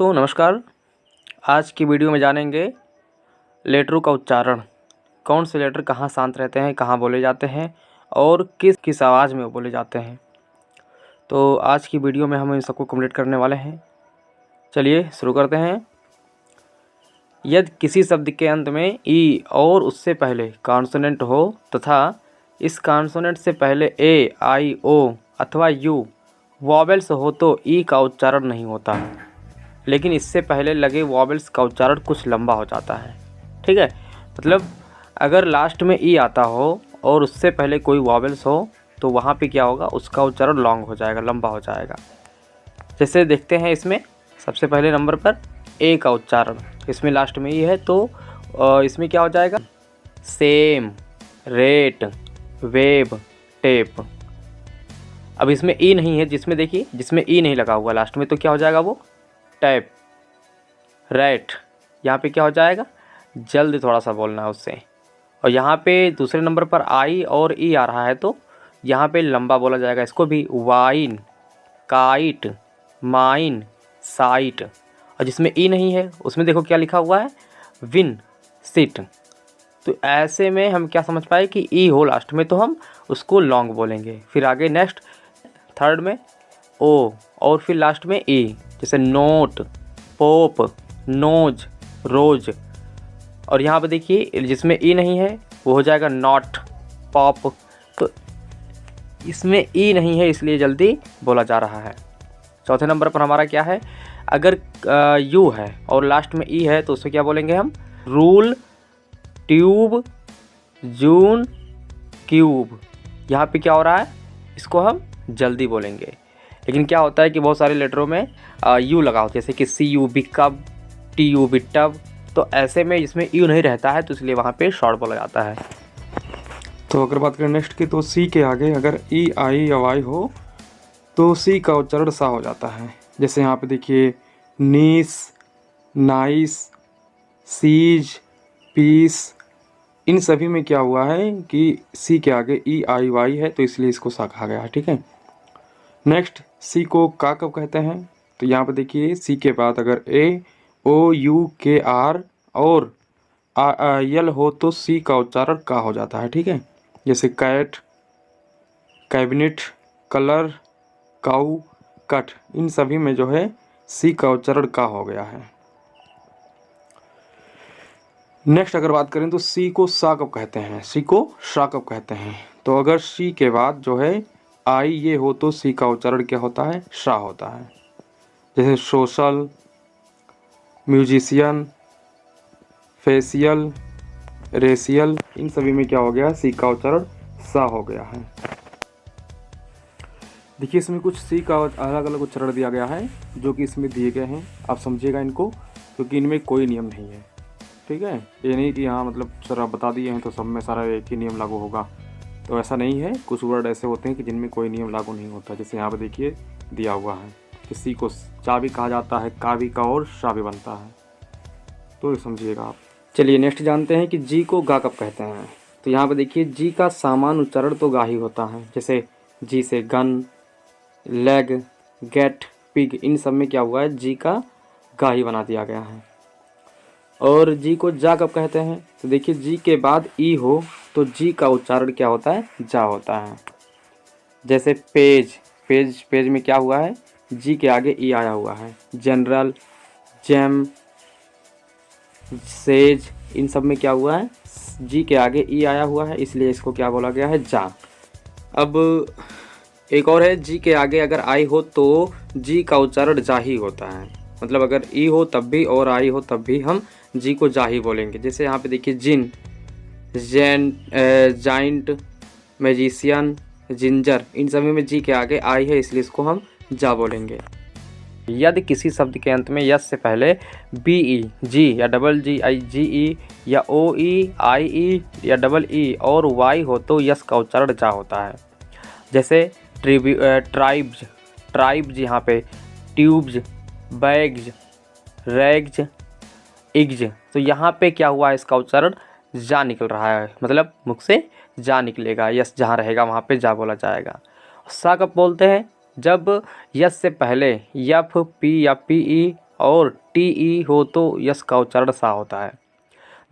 दोस्तों नमस्कार। आज की वीडियो में जानेंगे लेटरों का उच्चारण। कौन से लेटर कहाँ शांत रहते हैं, कहाँ बोले जाते हैं और किस किस आवाज़ में वो बोले जाते हैं। तो आज की वीडियो में हम इन सबको कंप्लीट करने वाले हैं। चलिए शुरू करते हैं। यदि किसी शब्द के अंत में ई और उससे पहले कॉन्सोनेंट हो तथा इस कॉन्सोनेंट से पहले ए, आई, ओ अथवा यू वॉवेल्स हो तो ई का उच्चारण नहीं होता, लेकिन इससे पहले लगे वॉवेल्स का उच्चारण कुछ लंबा हो जाता है। ठीक है, मतलब अगर लास्ट में ई आता हो और उससे पहले कोई वॉवेल्स हो तो वहाँ पे क्या होगा, उसका उच्चारण लॉन्ग हो जाएगा, लंबा हो जाएगा। जैसे देखते हैं इसमें सबसे पहले नंबर पर ए का उच्चारण, इसमें लास्ट में ई है तो इसमें क्या हो जाएगा, सेम, रेट, वेब, टेप। अब इसमें ई नहीं है, जिसमें देखिए जिसमें ई नहीं लगा हुआ लास्ट में, तो क्या हो जाएगा वो टैप, रैट। यहाँ पे क्या हो जाएगा, जल्द थोड़ा सा बोलना है उससे। और यहाँ पे दूसरे नंबर पर आई और ई आ रहा है तो यहाँ पे लंबा बोला जाएगा इसको भी, वाइन, काइट, माइन, साइट। और जिसमें ई नहीं है उसमें देखो क्या लिखा हुआ है, विन, सिट। तो ऐसे में हम क्या समझ पाए कि ई हो लास्ट में तो हम उसको लॉन्ग बोलेंगे। फिर आगे नेक्स्ट थर्ड में ओ और फिर लास्ट में ई, जैसे नोट, पोप, नोज, रोज। और यहाँ पे देखिए जिसमें ई नहीं है वो हो जाएगा नॉट, पॉप। तो इसमें ई नहीं है इसलिए जल्दी बोला जा रहा है। चौथे नंबर पर हमारा क्या है, अगर यू है और लास्ट में ई है तो उसमें क्या बोलेंगे हम, रूल, ट्यूब, जून, क्यूब। यहाँ पे क्या हो रहा है, इसको हम जल्दी बोलेंगे। लेकिन क्या होता है कि बहुत सारे लेटरों में यू लगा होता है, जैसे कि सी यू बी कब, टी यू बी टब। तो ऐसे में इसमें यू नहीं रहता है तो इसलिए वहाँ पे शॉर्ट बोला जाता है। तो अगर बात करें नेक्स्ट की, तो सी के आगे अगर ई, आई या वाई हो तो सी का उच्चारण सा हो जाता है। जैसे यहाँ पे देखिए नीस, नाइस, सीज, पीस। इन सभी में क्या हुआ है कि सी के आगे ई, आई, वाई है तो इसलिए इसको सा कहा गया है। ठीक है, नेक्स्ट सी को का कब कहते हैं, तो यहाँ पे देखिए सी के बाद अगर ए, ओ, यू, के, आर और यल हो तो सी का उच्चारण का हो जाता है। ठीक है, जैसे कैट, कैबिनेट, कलर, काऊ, कट। इन सभी में जो है सी का उच्चारण का हो गया है। नेक्स्ट अगर बात करें तो सी को सा कब कहते हैं, सी को सा कब कहते हैं, तो अगर सी के बाद जो है आई ये हो तो सी का उच्चारण क्या होता है, सा होता है। जैसे सोशल, म्यूजिशियन, फेशियल, रेशियल। इन सभी में क्या हो गया, सी का उच्चारण सा हो गया है। देखिए इसमें कुछ सी का अलग अलग उच्चारण दिया गया है जो कि इसमें दिए गए हैं, आप समझिएगा इनको, क्योंकि इनमें कोई नियम नहीं है। ठीक है, ये नहीं कि हाँ मतलब सर आप बता दिए हैं तो सब में सारा एक ही नियम लागू होगा, तो ऐसा नहीं है। कुछ वर्ड ऐसे होते हैं कि जिनमें कोई नियम लागू नहीं होता। जैसे यहाँ पे देखिए दिया हुआ है कि सी को चा भी कहा जाता है, का भी का और शा भी बनता है, तो समझिएगा आप। चलिए नेक्स्ट जानते हैं कि जी को गा कब कहते हैं। तो यहाँ पे देखिए जी का सामान्य उच्चारण तो गा ही होता है। जैसे जी से गन, लेग, गेट, पिग। इन सब में क्या हुआ है, जी का गा ही बना दिया गया है। और जी को जा कब कहते हैं, तो देखिए जी के बाद ई हो तो जी का उच्चारण क्या होता है, जा होता है। जैसे पेज, पेज, पेज में क्या हुआ है, जी के आगे ई आया हुआ है। General, GeM, says. इन सब में क्या हुआ है, जी के आगे ई आया हुआ है, इसलिए इसको क्या बोला गया है, जा। अब एक और है, जी के आगे अगर आई हो तो जी का उच्चारण जा ही होता है। मतलब अगर ई हो तब भी और आई हो तब भी हम जी को जा ही बोलेंगे। जैसे यहाँ पे देखिए जिन, जाइंट, मैजिशियन, जिंजर। इन सभी में जी के आगे आई है इसलिए इसको हम जा बोलेंगे। यदि किसी शब्द के अंत में यस से पहले बी ई, जी या डबल जी आई, जी ई या ओ ई, आई ई या डबल ई और वाई हो तो यस का उच्चारण जा होता है। जैसे ट्राइब्स, ट्राइब्स, यहाँ पे ट्यूब्स, बैग्स, रैग्स, इग्ज। तो यहाँ पे क्या हुआ है, इसका उच्चारण जा निकल रहा है, मतलब मुख से जा निकलेगा, यस जहाँ रहेगा वहाँ पे जा बोला जाएगा। सा कब बोलते हैं, जब यस से पहले यफ, पी या पी ई और टी ई हो तो यस का उच्चारण सा होता है।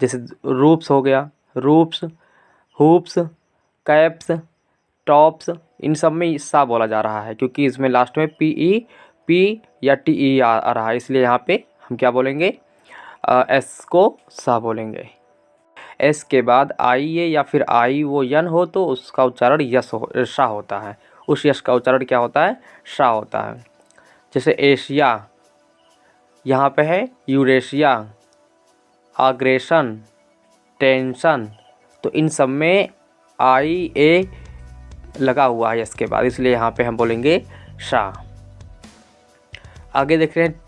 जैसे रूप्स हो गया, रूप्स, हुप्स, कैप्स, टॉप्स, इन सब में सा बोला जा रहा है क्योंकि इसमें लास्ट में पी या टी ई आ रहा है, इसलिए यहाँ पे हम क्या बोलेंगे, एस को सा बोलेंगे। एस के बाद आई ए या फिर आई वो यन हो तो उसका उच्चारण शा होता है। उस यश का उच्चारण क्या होता है, शा होता है। जैसे एशिया, यहाँ पे है यूरेशिया, आग्रेशन, टेंशन, तो इन सब में आई ए लगा हुआ है इसके बाद, इसलिए यहाँ पे हम बोलेंगे शा। आगे देख रहे हैं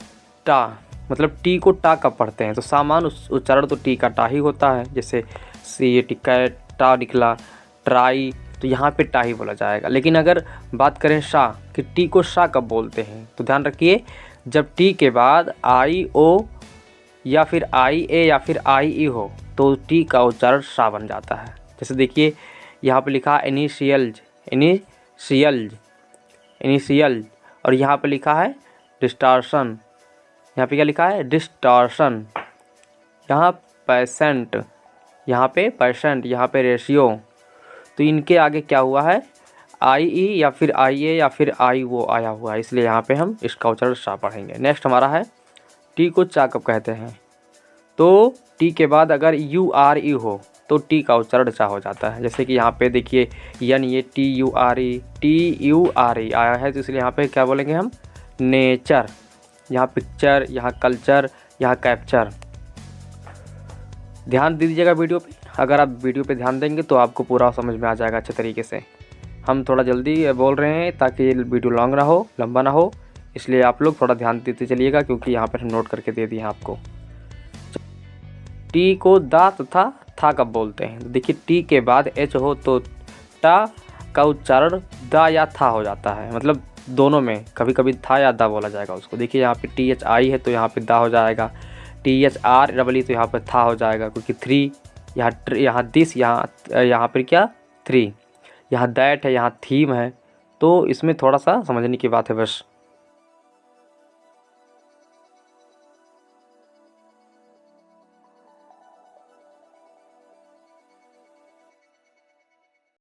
टा, मतलब टी को टा कब पढ़ते हैं, तो सामान्य उच्चारण तो टी का टा ही होता है। जैसे सी ए टिक्का टा निकला, ट्राई, तो यहाँ पे टा ही बोला जाएगा। लेकिन अगर बात करें शा कि टी को शा कब बोलते हैं, तो ध्यान रखिए जब टी के बाद आई ओ या फिर आई ए या फिर आई ई हो तो टी का उच्चारण शा बन जाता है। जैसे देखिए यहाँ पे लिखा है इनिशियल्ज, इनिशियल, और यहाँ पे लिखा है डिस्टॉर्शन, यहाँ पे क्या लिखा है, डिस्टॉर्शन। यहाँ पेशेंट, यहाँ पे पेशेंट, यहाँ पे रेशियो, तो इनके आगे क्या हुआ है, आई ई या फिर आई ए या फिर आई वो आया हुआ है, इसलिए यहाँ पे हम इसका उच्चारण शा पढ़ेंगे। नेक्स्ट हमारा है टी को चा कब कहते हैं, तो टी के बाद अगर यू आर ई हो तो टी का उच्चारण चा हो जाता है। जैसे कि यहाँ पे देखिए यन ये टी यू आर ई आया है, तो इसलिए यहाँ पे क्या बोलेंगे हम, नेचर, यहाँ पिक्चर, यहाँ कल्चर, यहाँ कैप्चर। ध्यान दीजिएगा वीडियो पे, अगर आप वीडियो पे ध्यान देंगे तो आपको पूरा समझ में आ जाएगा अच्छे तरीके से। हम थोड़ा जल्दी बोल रहे हैं ताकि वीडियो लॉन्ग ना हो, लंबा ना हो, इसलिए आप लोग थोड़ा ध्यान देते चलिएगा क्योंकि यहाँ पर हम नोट करके दे दिए हैं आपको। टी को दा तथा था कब बोलते हैं, तो देखिए टी के बाद एच हो तो टा का उच्चारण दा या था हो जाता है, मतलब दोनों में कभी कभी था या दा बोला जाएगा उसको। देखिए यहाँ पे टी एच आई है तो यहाँ पे दा हो जाएगा, T H R double E तो यहाँ पे था हो जाएगा क्योंकि थ्री, यहाँ दिस, यहाँ पर क्या थ्री, यहाँ दैट है, यहाँ थीम है, तो इसमें थोड़ा सा समझने की बात है बस।